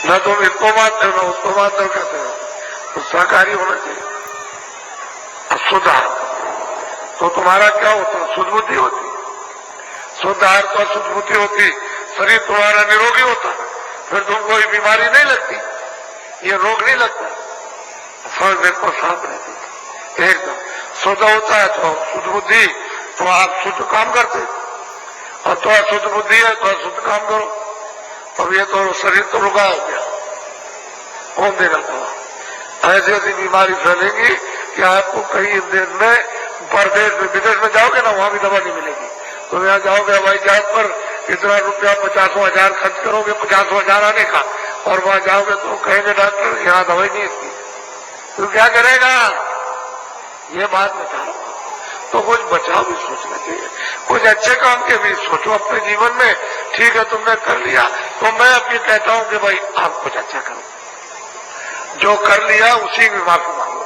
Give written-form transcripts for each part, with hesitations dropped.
न तुम इसको मानते हो न उसको मानते हो, कहते हो तो सहकारी होना चाहिए। अशुद्ध आहार तो तुम्हारा क्या होता, शुद्ध बुद्धि होती। शुद्ध आहार तो अशुद्ध बुद्धि होती, शरीर तुम्हारा निरोगी होता, फिर तुम कोई बीमारी नहीं लगती, ये रोग नहीं लगता, सब बिल्कुल साफ रहती एकदम। शुद्ध होता है तो शुद्ध बुद्धि, तो आप शुद्ध काम करते, और तो अशुद्ध बुद्धि है तो अशुद्ध काम करो। अब ये तो शरीर तो रुका हो गया, कौन देगा दवा? ऐसी ऐसी बीमारी फैलेगी कि आपको कई दिन में परदेश में विदेश में जाओगे ना, वहां भी दवा नहीं मिलेगी। तो यहाँ जाओगे हवाई जहाज पर, इतना रुपया 50,000 खर्च करोगे, 50,000 आने का, और वहां जाओगे तो कहेंगे डॉक्टर यहाँ दवाई नहीं इसकी, तो क्या करेगा? ये बात बता रहा हूं। तो कुछ बचाव भी सोचना चाहिए, कुछ अच्छे काम के भी सोचो अपने जीवन में। ठीक है तुमने कर लिया, तो मैं अपनी कहता हूं कि भाई आप कुछ अच्छा करो, जो कर लिया उसी में माफी मांगो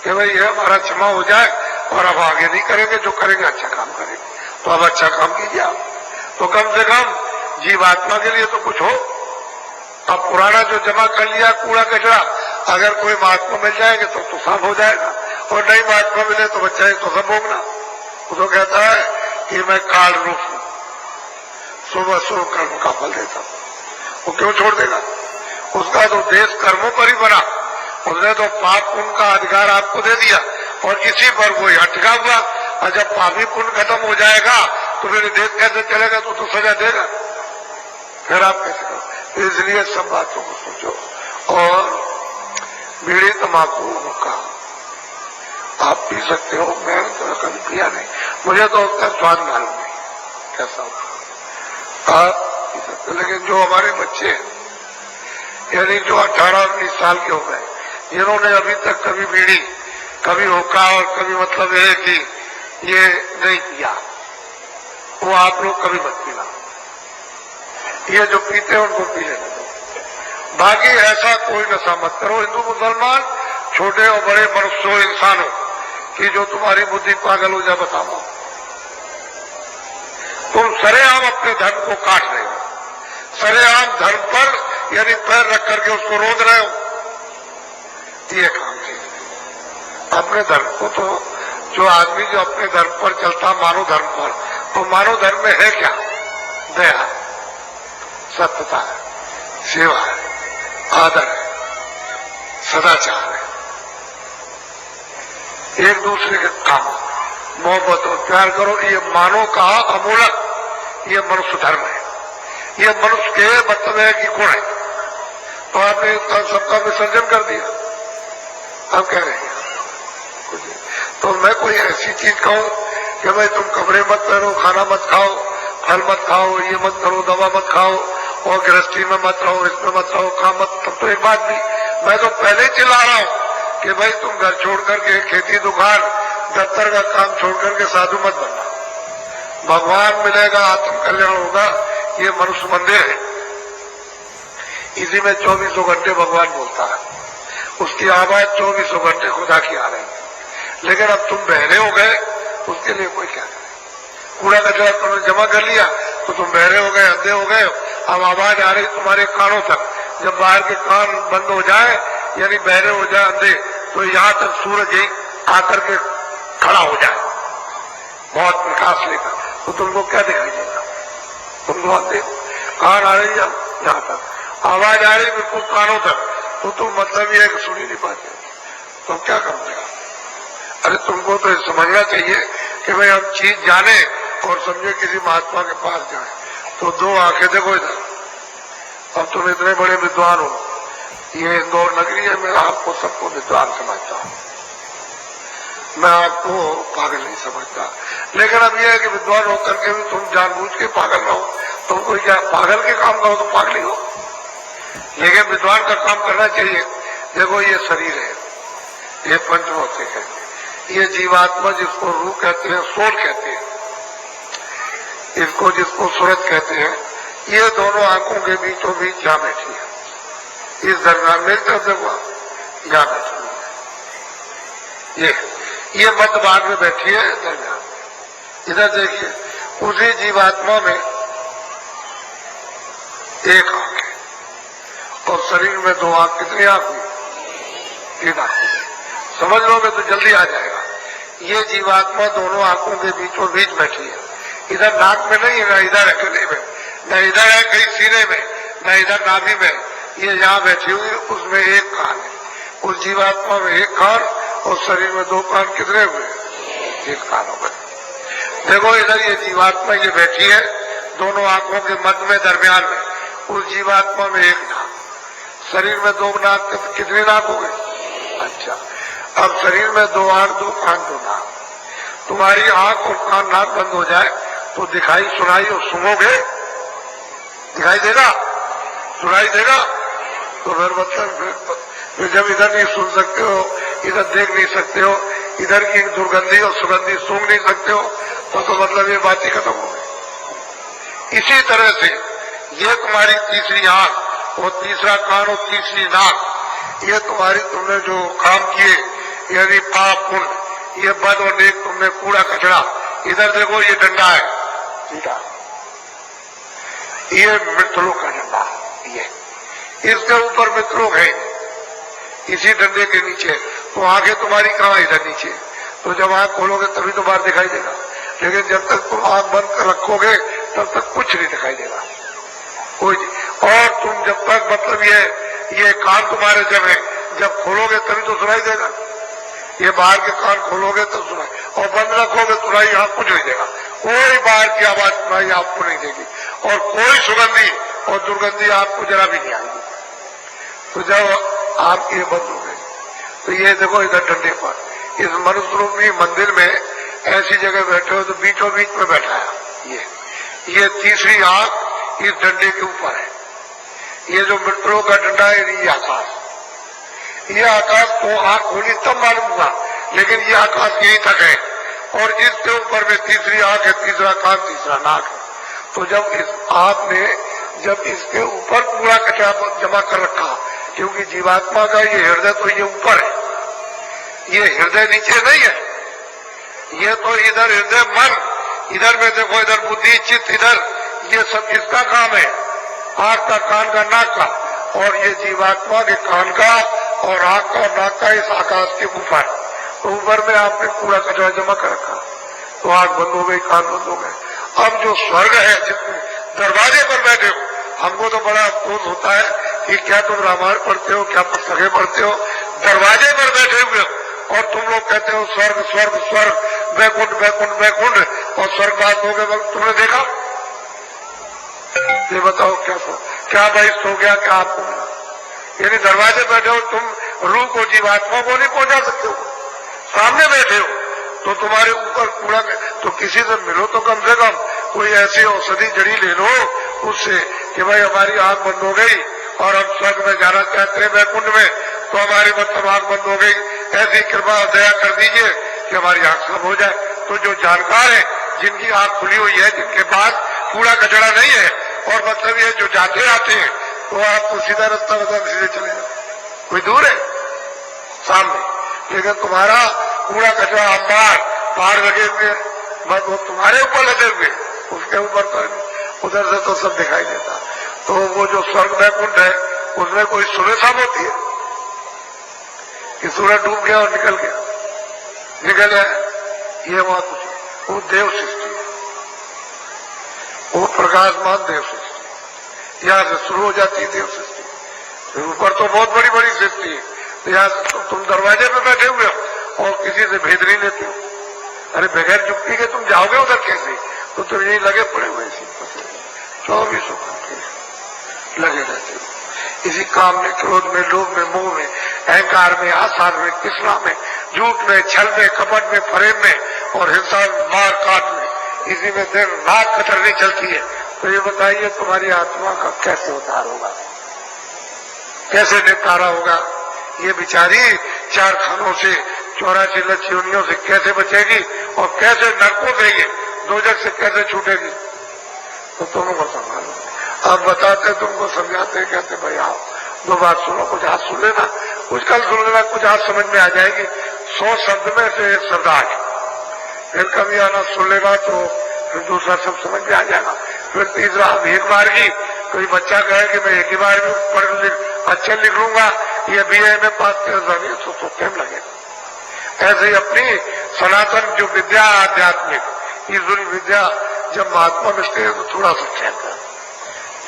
कि भाई ये हमारा क्षमा हो जाए, और अब आगे नहीं करेंगे, जो करेंगे अच्छा काम करेंगे। तो अब अच्छा काम कीजिए आप, तो कम से कम जीवात्मा के लिए तो कुछ हो। अब पुराना जो जमा कर लिया कूड़ा कचरा, अगर कोई महात्मा मिल जाएंगे तो साफ हो जाएगा, और नहीं महात्मा मिले तो बच्चा है तो सब भोगना। वो तो कहता है कि मैं काल रूप हूं, सुबह शुभ कर्म का फल देता हूं। वो क्यों छोड़ देगा? उसका तो देश कर्मों पर ही बना, उसने तो पाप पुण्य का अधिकार आपको दे दिया, और इसी पर वो अटका हुआ। और जब पापी पुण्य खत्म हो जाएगा तो फिर देश कैसे चलेगा? तो सजा देगा, फिर आप कैसे करो? इसलिए सब बातों को सोचो। और बीड़ी तंबाकू हुक्का आप पी सकते हो, मैंने तो कभी पिया नहीं, मुझे तो उसका स्वाद मालूम नहीं कैसा होता। आप पी सकते, लेकिन जो हमारे बच्चे हैं, यानी जो 18-19 साल के हो गए, जिन्होंने अभी तक कभी बीड़ी, कभी हुक्का, और कभी मतलब है कि ये नहीं पिया, वो आप लोग कभी मत पीना। ये जो पीते हैं उनको पी लेने दो, बाकी ऐसा कोई नशा मत करो। हिंदू मुसलमान, छोटे और बड़े मनुष्यों, इंसानों की जो तुम्हारी बुद्धि पागल हो जाए, बताओ तुम सरेआम अपने धर्म को काट रहे हो, सरेआम धर्म पर यानी पैर रख करके उसको रोक रहे हो। ये काम कीजिए अपने धर्म को। तो जो आदमी जो अपने धर्म पर चलता, मानव धर्म पर, तो मानव धर्म में है क्या? दया, सत्यता है, सेवा है, आदर है, सदाचार है, एक दूसरे के काम, मोहब्बत और प्यार करो। ये मानव का अमूलक, ये मनुष्य धर्म है, ये मनुष्य के मतलब है कि गुण है। तो आपने सबका विसर्जन कर दिया, आप कह रहे हैं कुछ। तो मैं कोई ऐसी चीज कहूं कि भाई तुम कपड़े मत पहनो, खाना मत खाओ, फल मत खाओ, ये मत करो, दवा मत खाओ, और गृहस्थी में मत रहो, इसमें मत रहो, काम मत, तब तो एक बात भी मैं तो पहले चिल्ला रहा हूं कि भाई तुम घर छोड़ करके, खेती दुकान दफ्तर का काम छोड़ करके साधु मत बनना। भगवान मिलेगा, आत्म कल्याण होगा। ये मनुष्य मंदिर है, इसी में 24 घंटे भगवान बोलता है, उसकी आवाज 24 घंटे खुदा की आ रही है। लेकिन अब तुम बहरे हो गए, उसके लिए कोई क्या करे? कूड़ा कचरा तुमने जमा कर लिया तो तुम बहरे हो गए, अंधे हो गए। अब आवाज आ रही तुम्हारे कानों तक, जब बाहर के कान बंद हो जाए, यानी बहरे हो जाए, अंधे, तो यहाँ तक सूरज ही आकर के खड़ा हो जाए बहुत प्रकाश लेकर, तो तुमको क्या दिखाई देगा? तुम तो अंधे हो। कान आ रही यहाँ तक, आवाज आ रही बिल्कुल कानों तक, तो तुम मतलब ये सुन ही नहीं पाते, तो क्या करोगे? अरे तुमको तो समझना चाहिए कि भाई हम चीज जाने और समझे किसी महात्मा के पास जाए। तो दो आंखें देखो इधर, अब तुम इतने बड़े विद्वान हो, ये इंदौर नगरी है, मैं आपको सबको विद्वान समझता हूँ, मैं आपको पागल नहीं समझता। लेकिन अब यह है कि विद्वान होकर के भी तुम जानबूझ के पागल रहो, तुम कोई क्या पागल के काम करो तो पागल ही हो, लेकिन विद्वान का काम करना चाहिए। देखो ये शरीर है, ये पंचभौतिक है, ये जीवात्मा जिसको रूह कहते हैं, सोल कहते हैं, इसको जिसको सूरज कहते हैं, ये दोनों आंखों के बीचों बीच जहां बैठी है, इस दरमियान मेरी तरफ देखो, जहां बैठी है, ये मध्य भाग में बैठी है दरमियान। इधर देखिए, उसी जीवात्मा में एक आंख है और शरीर में 2 आंख, कितनी आंख हुई? 3 आंख हुई। समझ लोगे तो जल्दी आ जाएगा। ये जीवात्मा दोनों आंखों के बीचों बीच बैठी है। इधर नाक में नहीं है, ना इधर है गले में, न इधर है कहीं सीने में, न इधर नाभि में। ये यहाँ बैठी हुई, उसमें 1 कान है। उस जीवात्मा में 1 कान और शरीर में 2 कान, कितने हुए? 3 कान हो गए। देखो इधर ये जीवात्मा ये बैठी है दोनों आंखों के मध्य में, दरमियान में। उस जीवात्मा में 1 नाक, शरीर में 2 नाक, कितनी नाक हो गई? अच्छा, अब शरीर में 2 आंख, 2 कान, 2 नाक। तुम्हारी आंख और कान नाक बंद हो जाए तो दिखाई सुनाई और सुनोगे? दिखाई देगा? सुनाई देगा? तो फिर मतलब फिर जब इधर नहीं सुन सकते हो, इधर देख नहीं सकते हो, इधर की दुर्गंधी और सुगंधी सूंघ नहीं सकते हो, तो मतलब ये बात ही खत्म हो गई। इसी तरह से ये तुम्हारी तीसरी आंख और तीसरा कान और तीसरी नाक, ये तुम्हारी तुमने जो काम किए, यानी पाप पुण्य, ये बद और नेक, तुमने कूड़ा कचरा, इधर देखो ये डंडा है, ठीक है, ये मृतलोक का डंडा, ये इसके ऊपर मृतलोक है, इसी डंडे के नीचे। तो आंखें तुम्हारी कहाँ? इधर नीचे। तो जब आंख खोलोगे तभी तो बाहर दिखाई देगा, लेकिन जब तक तुम आंख बंद कर रखोगे तब तक कुछ नहीं दिखाई देगा कोई। और तुम जब तक मतलब ये कान तुम्हारे जब है, जब खोलोगे तभी तो सुनाई देगा। ये बाहर के कान खोलोगे तो सुनाई, और बंद रखोगे सुनाई यहाँ कुछ नहीं देगा। कोई बाहर की आवाज सुनाई आपको नहीं देगी, और कोई सुगंधी और दुर्गंधी आपको जरा भी नहीं आएगी। तो जब आप ये बंद हो गए तो ये देखो इधर डंडे पर, इस मनुष्य रूपी मंदिर में ऐसी जगह बैठे हो तो बीचों बीच में बैठा है ये तीसरी आंख इस डंडे के ऊपर है। ये जो मृतलोक का डंडा है, ये आकाश, ये आकाश को आंख खोली तब मालूम हुआ, लेकिन ये आकाश यही तक है। और इसके ऊपर में तीसरी आंख है, तीसरा कान, तीसरा नाक है। तो जब आपने जब इसके ऊपर पूरा कचरा जमा कर रखा, क्योंकि जीवात्मा का ये हृदय तो ये ऊपर है, ये हृदय नीचे नहीं है, ये तो इधर हृदय मन, इधर में देखो, इधर बुद्धि चित्त, इधर ये सब इसका काम है, आंख का, कान का, नाक का। और ये जीवात्मा के कान का और आंख का और नाक का इस आकाश के ऊपर, तो ऊपर में आपने पूरा कचरा जमा कर रखा, तो आंख बंद हो गई, कान बंद हो गए। अब जो स्वर्ग है, जिसमें दरवाजे पर बैठे हो, हमको तो बड़ा अफसोस होता है कि क्या तुम रामायण पढ़ते हो, क्या पुस्तकें पढ़ते हो, दरवाजे पर बैठे हुए हो और तुम लोग कहते हो स्वर्ग स्वर्ग स्वर्ग, वैकुंठ वैकुंठ वैकुंठ, और स्वर्गवास हो गए। तुमने देखा? ये बताओ क्या भाई सो गया, क्या आपको मिला? यानी दरवाजे बैठे हो तुम, रूह को, जीवात्मा को नहीं पहुंचा सकते हो, सामने बैठे हो तो तुम्हारे ऊपर कूड़ा, तो किसी से मिलो तो कम से कम कोई ऐसी औषधि जड़ी ले लो उससे कि भाई हमारी आंख बंद हो गई और हम स्वर्ग में जाना चाहते हैं, वैकुंठ में, तो हमारी मतलब आंख बंद हो गई, ऐसी कृपा दया कर दीजिए कि हमारी आंख सब हो जाए। तो जो जानकार है, जिनकी आंख खुली हुई है, जिनके पास कूड़ा कचरा नहीं है, और मतलब ये जो जाते आते हैं, तो आपको सीधा रास्ता बता, सीधे चले जाओ, कोई दूर है सामने, लेकिन तुम्हारा कूड़ा कचरा अंबार पहाड़ लगे हुए, बस वो तुम्हारे ऊपर लगे हुए, उसके ऊपर तो उधर से तो सब दिखाई देता। तो वो जो स्वर्ग वैकुंठ है, उसमें कोई सुबह शाम होती है कि सूरज डूब गया और निकल गया, ये वहां कुछ, वो देव सृष्टि है, वो प्रकाशमान देव सृष्टि, यहां से शुरू हो जाती है देव सृष्टि, फिर ऊपर तो बहुत बड़ी बड़ी सृष्टि है। तो यहाँ तुम दरवाजे पे बैठे हुए हो और किसी से भेद नहीं लेते हो। अरे बगैर जुक्ति के तुम जाओगे उधर कैसे? तो तुम यही लगे पड़े हुए, 24 घंटे लगे रहते हो इसी काम में, क्रोध में, लोभ में, मोह में, अहंकार में, आसान में, तृष्णा में, झूठ में, छल में, कपट में, प्रेम में और हिंसा मार काट में, इसी में दिन रात कतरनी चलती है। तो ये बताइए तुम्हारी आत्मा का कैसे उद्धार होगा, कैसे निपटारा होगा? ये बेचारी 4 खानों से, 84 लक्ष योनियों से कैसे बचेगी और कैसे नरकों से, ये दोजख से कैसे छूटेगी? तो तुमको संभालो। अब बताते, तुमको समझाते, कहते भाई आओ 2 बात सुनो, कुछ आज सुन लेना, कुछ कल सुन लेना, कुछ आज समझ में आ जाएगी। 100 शब्द में से 1 शब्द आज, फिर कभी आना सुन लेगा तो फिर दूसरा शब्द समझ में आ जाएगा, फिर तीसरा भीख मार्गी, कोई बच्चा कहे कि मैं एक ही बार में पढ़ अच्छे लिख लूंगा, ये BA में पास कर तो टाइम लगेगा। ऐसे ही अपनी सनातन जो विद्या आध्यात्मिक ईश्वरी विद्या जब महात्मा मिलते हैं तो थोड़ा सा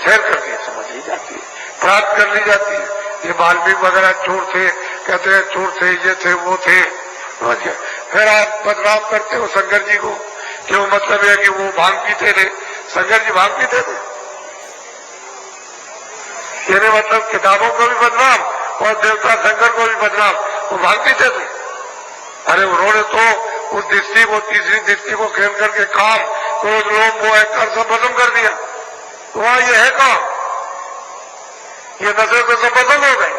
ठहर करके समझ ली जाती है, प्राप्त कर ली जाती है। ये वाल्मीकि वगैरह चोर थे, कहते हैं चोर थे, ये थे, वो थे, समझ गए। फिर आप बदनाम करते हो शंकर जी को, क्यों? मतलब है कि वो भांग पीते थे। शंकर जी भांग पीते थे? ये मतलब किताबों को भी बदनाम और देवता शंकर को भी बदनाम, वो भांग पीते थे। अरे उन्होंने तो उस दृष्टि को, तीसरी दृष्टि को खेल करके काम, क्रोध, लोभ, वो कर सब खत्म कर दिया। तो वहां ये है काम, ये नशे तो सब खत्म हो गए।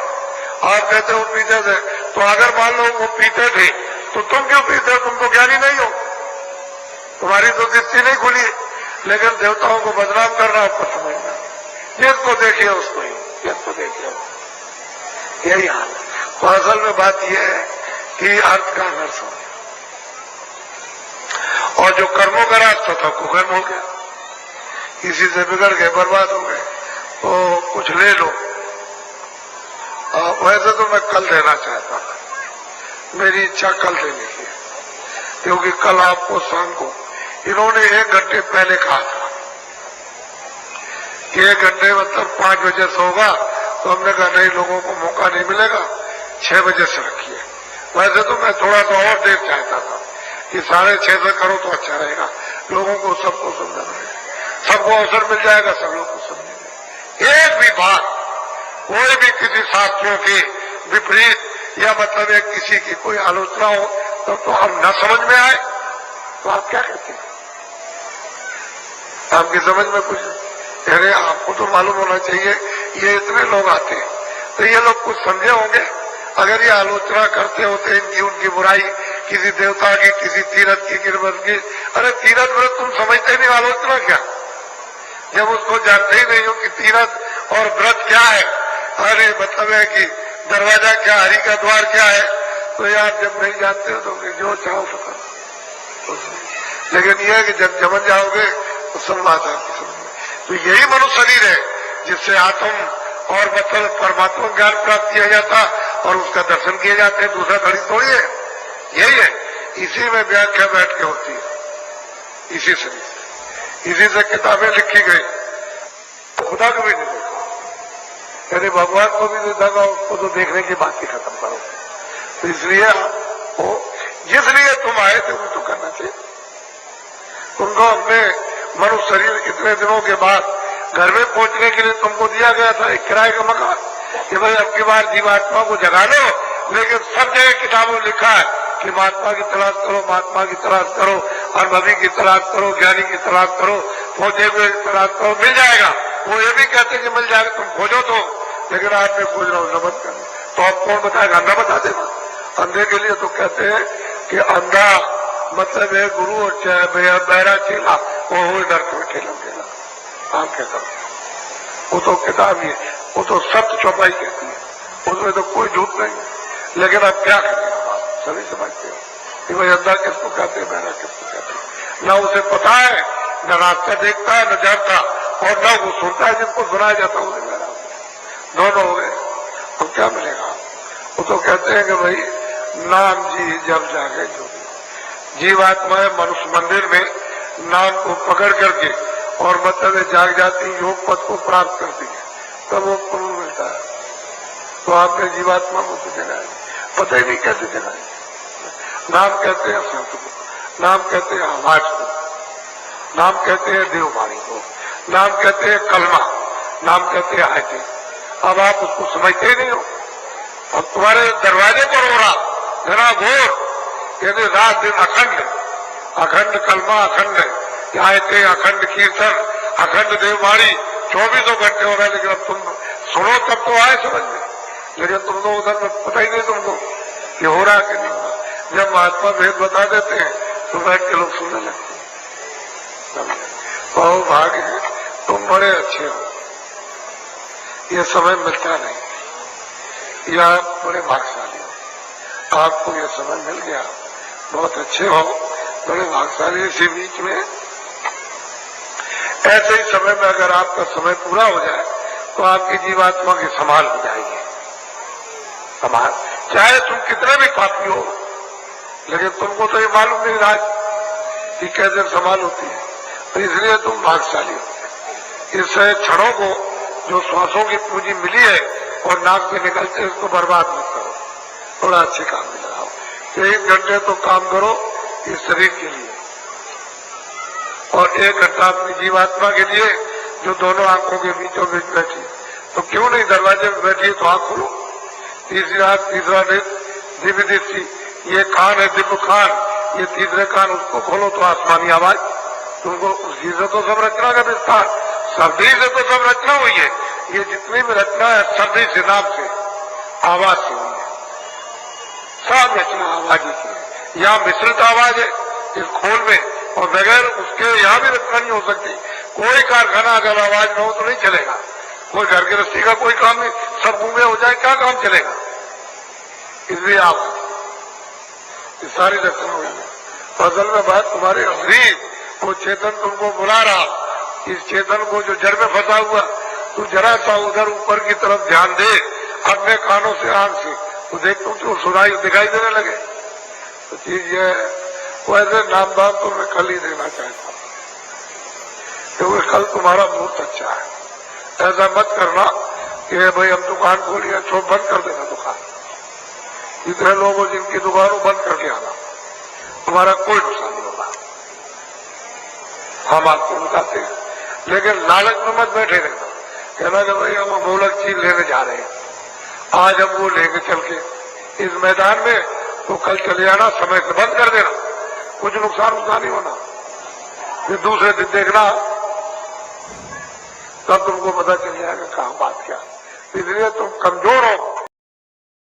आप कहते हो पीते थे, तो अगर मान लो वो पीते थे तो तुम क्यों पीते? तुम तो ज्ञानी नहीं हो, तुम्हारी तो दृष्टि नहीं खुली। लेकिन देवताओं को बदनाम करना आपको समझना, जिसको देखिए उसको ही, जिसको देखिए यही हाल है। तो असल में बात यह है कि अर्थ का नर्स हो गया, और जो कर्मों का रास्ता था कुकर्म हो गया, इसी से बिगड़ गए, बर्बाद हो गए। तो कुछ ले लो। वैसे तो मैं कल देना चाहता था, मेरी इच्छा कल देने की, क्योंकि कल आपको शाम को इन्होंने 1 घंटे पहले कहा था, 1 घंटे मतलब 5 बजे से होगा, तो हमने कहा नहीं, लोगों को मौका नहीं मिलेगा, 6 बजे से रखिए। वैसे तो मैं थोड़ा सा और देर चाहता था कि 6:30 से करो तो अच्छा रहेगा, लोगों को सबको सुनना मिलेगा, सबको अवसर मिल जाएगा, सब लोग को सुनने। एक भी बात, कोई भी किसी शास्त्रों के विपरीत या मतलब एक किसी की कोई आलोचना हो तो हम न समझ में आए तो आप क्या कहते हैं? आपकी समझ में कुछ, अरे आपको तो मालूम होना चाहिए ये इतने लोग आते हैं, तो ये लोग कुछ समझे होंगे। अगर ये आलोचना करते होते इनकी, उनकी बुराई, किसी देवता की, किसी तीर्थ की, गिरवत की, अरे तीर्थ व्रत तुम समझते नहीं, आलोचना क्या? जब उसको जानते ही नहीं हो कि तीर्थ और व्रत क्या है, अरे मतलब है कि दरवाजा क्या, हरि का द्वार क्या है, तो यार जब नहीं जानते हो तो जो चाहो सो करो। लेकिन यह है कि जब जमन जाओगे तो सब बात आपकी समझ में। तो यही मनुष्य शरीर है जिससे आत्म और मतलब परमात्मा ज्ञान प्राप्त किया जाता और उसका दर्शन किए जाते हैं, दूसरा घड़ी थोड़ी है, यही है। इसी में व्याख्या बैठ के होती है, इसी से, इसी से किताबें लिखी गई। खुदा को भी नहीं देखा, यानी भगवान को भी नहीं देखा, उसको तो देखने की बात ही खत्म करो। तो इसलिए वो जिसलिए तुम आए थे वो तो करना चाहिए। तुमको अपने मनुष्य शरीर इतने दिनों के बाद घर में पहुंचने के लिए तुमको दिया गया था एक किराए का मकान, कि भाई अब की बार जीवात्मा को जगा लो। लेकिन सब जगह किताबों में लिखा है कि महात्मा की तलाश करो, महात्मा की तलाश करो, अनुभवी की तलाश करो, ज्ञानी की तलाश करो, खोजे हुए की तलाश करो, मिल जाएगा। वो ये भी कहते कि मिल जाएगा, तुम खोजो तो, लेकिन आप में खोज रहा हूं, न मत करो। तो आप कौन बताएगा? अंधा बता देगा। अंधे के लिए तो कहते हैं कि अंधा मतलब है गुरु और बहरा चेला, वो हो नर्क में ठेला ठेला। आप क्या करो? वो तो किताब ही, वो तो सत्य चौपाई कहती है, उसमें तो कोई झूठ नहीं है। लेकिन आप क्या करेंगे? आप सभी समझते हो कि भाई अंधा किसको कहते हैं, बहरा किसको कहते हैं। न उसे पता है, न रास्ता देखता है, न जानता, और न वो सुनता है जिसको सुनाया जाता है, उसे बहरा दोनों हो गए। तो क्या मिलेगा? वो तो कहते हैं कि भाई नाम जी जब जागे जो जीवात्माएं मनुष्य मंदिर में नाम को पकड़ करके और मतलब जाग जाती, योग पद को प्राप्त करती है, तब वो पुण्य मिलता है। तो आपने जीवात्मा को तो जगाया, पता ही नहीं कैसे जगाया। नाम कहते हैं संत को, नाम कहते हैं आवाज को, नाम कहते हैं देववाणी को, नाम कहते हैं कलमा, नाम कहते हैं आयते। अब आप उसको समझते ही नहीं हो। अब तुम्हारे दरवाजे पर हो रहा घना घोर, यानी रात दिन अखंड, अखंड कलमा, अखंड आयते, अखंड कीर्तन, अखंड देववाणी 24 घंटे हो रहा है। लेकिन अब तुम सुनो तब तो आए समझ में, लेकिन तुम तो उधर में पता ही नहीं तुमको कि हो रहा कि नहीं हो रहा। जब महात्मा भेद बता देते हैं तो बैठ के लोग सुनने लगते हैं। बहुत भाग्य है, तुम बड़े अच्छे हो, ये समय मिलता नहीं, या बड़े भाग्यशाली हो, आपको ये समय मिल गया, बहुत अच्छे हो, बड़े भाग्यशाली। इसी बीच में ऐसे ही समय में अगर आपका समय पूरा हो जाए तो आपकी जीवात्मा की संभाल हो जाएगी। समाज, चाहे तुम कितने भी पापी हो, लेकिन तुमको तो ये मालूम नहीं राज कि कैसे संभाल होती है, तो इसलिए तुम भाग्यशाली हो। इस क्षणों को जो श्वासों की पूंजी मिली है और नाक से निकलते हैं, इसको बर्बाद मत करो, थोड़ा अच्छे काम में लगाओ। 1 घंटे तो काम करो इस शरीर के लिए, और 1 घंटा अपनी जीवात्मा के लिए जो दोनों आंखों के बीचों बीच बैठी। तो क्यों नहीं दरवाजे में बैठी है तो आंख खोलो। तीसरी आंख, तीसरा नेत्र, दिव्य दृष्टि, ये कान है दिव्य कान, ये तीसरे कान, उसको खोलो तो आसमानी आवाज। तुमको उसी से तो सब रचना का विस्तार, सर्दी से तो सब रचना हुई है। ये जितनी भी रचना है सर्दी से, नाम से, आवाज से हुई है। सब रचना आवाज ही की है। यहाँ मिश्रित आवाज है इस खोल में, और बगैर उसके यहाँ भी रचना नहीं हो सकती। कोई कारखाना अगर आवाज न हो तो नहीं चलेगा। कोई घर के रस्सी का कोई काम नहीं, सब घूमे हो जाए, क्या काम चलेगा। इसलिए आप सारी रचना हुई है। असल में बात तुम्हारे शरीर, वो चेतन तुमको बुला रहा, इस चेतन को जो जड़ में फंसा हुआ, तू जरा सा उधर ऊपर की तरफ ध्यान दे अपने कानों से, आंख से, तो देख तुम सुनाई दिखाई देने लगे। तो चीज ये वैसे नामदान तो मैं कल ही देना चाहता हूँ, क्योंकि कल तुम्हारा मुहूर्त अच्छा है। ऐसा मत करना कि भाई हम दुकान खोलिए, छोड़ बंद कर देना दुकान। जितने लोग हो जिनकी दुकान हो बंद करके आना, तुम्हारा कोई नुकसान नहीं होगा, हम आपको बताते हैं। लेकिन लालच में मत बैठे रहना, कहना कि भाई हम अमूलक चीज लेने जा रहे हैं, आज हम वो लेंगे चल के इस मैदान में, तो कल चले आना, समय से बंद कर देना, कुछ नुकसान नहीं होना। फिर दूसरे दिन देखना, तब तुमको पता चल जाएगा कहाँ बात क्या। इसलिए तुम कमजोर हो,